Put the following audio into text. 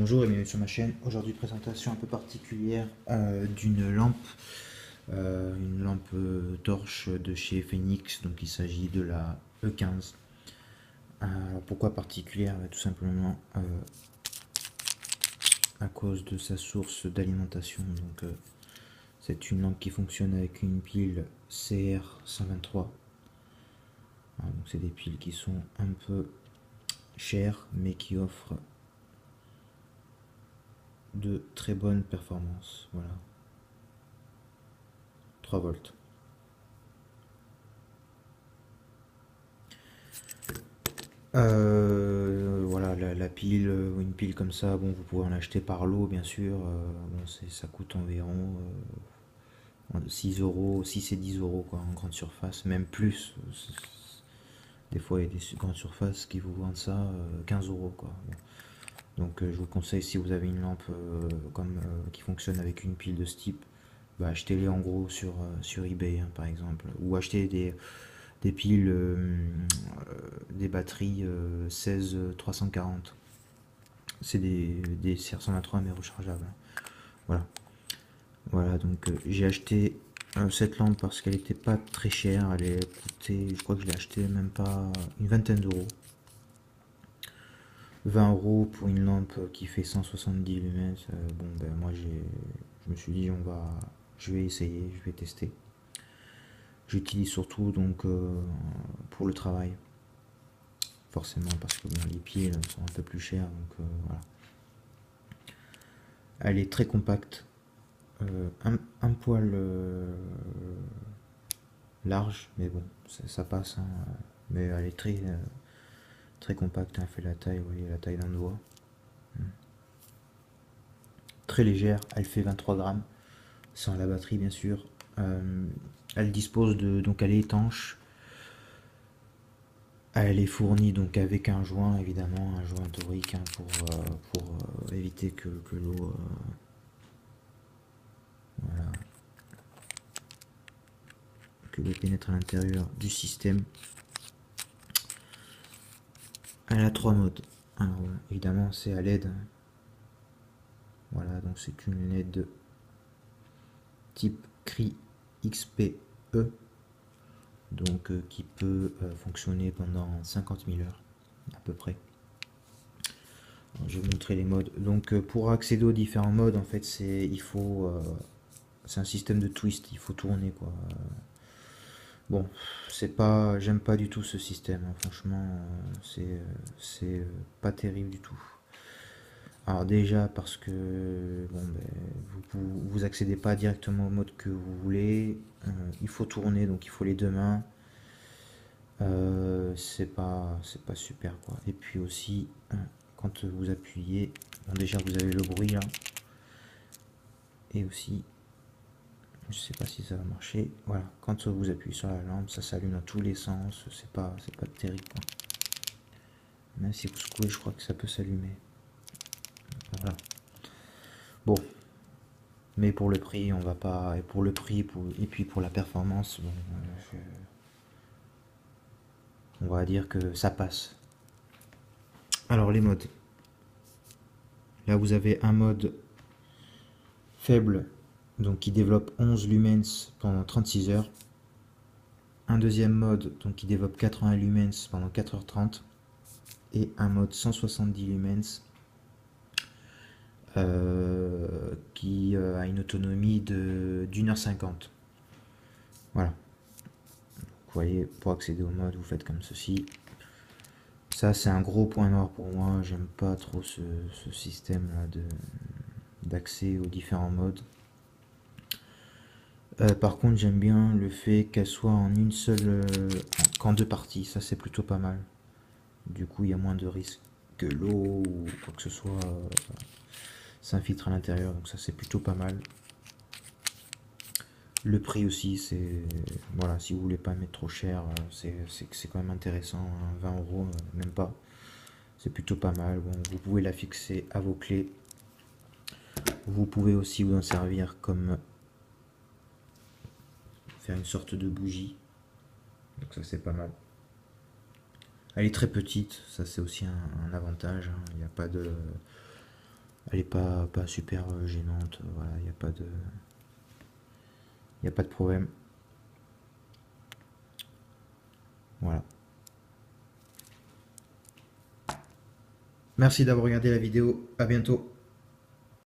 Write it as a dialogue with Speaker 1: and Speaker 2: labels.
Speaker 1: Bonjour et bienvenue sur ma chaîne. Aujourd'hui, présentation un peu particulière d'une lampe, une lampe torche de chez Phoenix. Donc il s'agit de la E15. Alors pourquoi particulière? Tout simplement à cause de sa source d'alimentation. Donc c'est une lampe qui fonctionne avec une pile CR123. Donc c'est des piles qui sont un peu chères mais qui offrent de très bonnes performances. Voilà, 3 volts. Voilà, la pile, une pile comme ça, bon, vous pouvez en acheter par lot, bien sûr. Bon, ça coûte environ 6 euros, 6 et 10 euros, quoi, en grande surface, même plus. Des fois, il y a des grandes surfaces qui vous vendent ça 15 euros, quoi. Bon. Donc, je vous conseille, si vous avez une lampe qui fonctionne avec une pile de ce type, bah, achetez-les en gros sur eBay, hein, par exemple. Ou achetez des piles, des batteries 16 340. C'est des CR123 mais rechargeables. Voilà. Voilà, donc j'ai acheté cette lampe parce qu'elle était pas très chère. Elle est coûté, je crois que je l'ai acheté même pas une vingtaine d'euros. 20 euros pour une lampe qui fait 170 lumens. Bon, ben moi je me suis dit je vais essayer, je vais tester. J'utilise surtout donc pour le travail, forcément parce que bon, les pieds sont un peu plus chers, donc voilà. Elle est très compacte, un poil large, mais bon, ça passe, hein, mais elle est très compacte, hein, elle fait la taille, vous voyez, la taille d'un doigt. Très légère, elle fait 23 grammes, sans la batterie bien sûr. Elle dispose donc elle est étanche. Elle est fournie donc avec un joint, évidemment, un joint torique, hein, pour éviter que l'eau voilà, que l'eau pénètre à l'intérieur du système. Elle a 3 modes. Alors évidemment c'est à LED. Voilà, donc c'est une LED type CRI XPE, donc qui peut fonctionner pendant 50 000 heures à peu près. Alors, je vais vous montrer les modes. Donc pour accéder aux différents modes, en fait c'est un système de twist, il faut tourner quoi. Bon, j'aime pas du tout ce système, hein. Franchement, c'est pas terrible du tout. Alors déjà parce que bon, vous accédez pas directement au mode que vous voulez. Il faut tourner, donc il faut les deux mains. C'est pas super quoi. Et puis aussi quand vous appuyez, bon, déjà vous avez le bruit là. Et aussi, je sais pas si ça va marcher. Voilà, quand vous appuyez sur la lampe, ça s'allume dans tous les sens. C'est pas terrible quoi. Même si vous secouez, je crois que ça peut s'allumer. Voilà. Bon, mais pour le prix, on va pas. Et pour le prix, et puis pour la performance, bon, on va dire que ça passe. Alors les modes. Là vous avez un mode faible, donc qui développe 11 lumens pendant 36 heures. Un deuxième mode donc qui développe 80 lumens pendant 4h30. Et un mode 170 lumens qui a une autonomie d'1h50. Voilà. Vous voyez, pour accéder au mode, vous faites comme ceci. Ça, c'est un gros point noir pour moi. J'aime pas trop ce système là d'accès aux différents modes. Par contre, j'aime bien le fait qu'elle soit en une seule, qu'en deux parties. Ça, c'est plutôt pas mal. Du coup, il y a moins de risques que l'eau ou quoi que ce soit s'infiltre à l'intérieur. Donc ça, c'est plutôt pas mal. Le prix aussi, c'est voilà, si vous voulez pas mettre trop cher, c'est quand même intéressant, hein, 20 euros, même pas. C'est plutôt pas mal. Bon, vous pouvez la fixer à vos clés. Vous pouvez aussi vous en servir comme faire une sorte de bougie. Donc ça c'est pas mal. Elle est très petite, ça c'est aussi un avantage, hein. Il n'y a pas de Elle est pas super gênante, voilà, il n'y a pas de, y a pas de problème. Voilà. Merci d'avoir regardé la vidéo, à bientôt.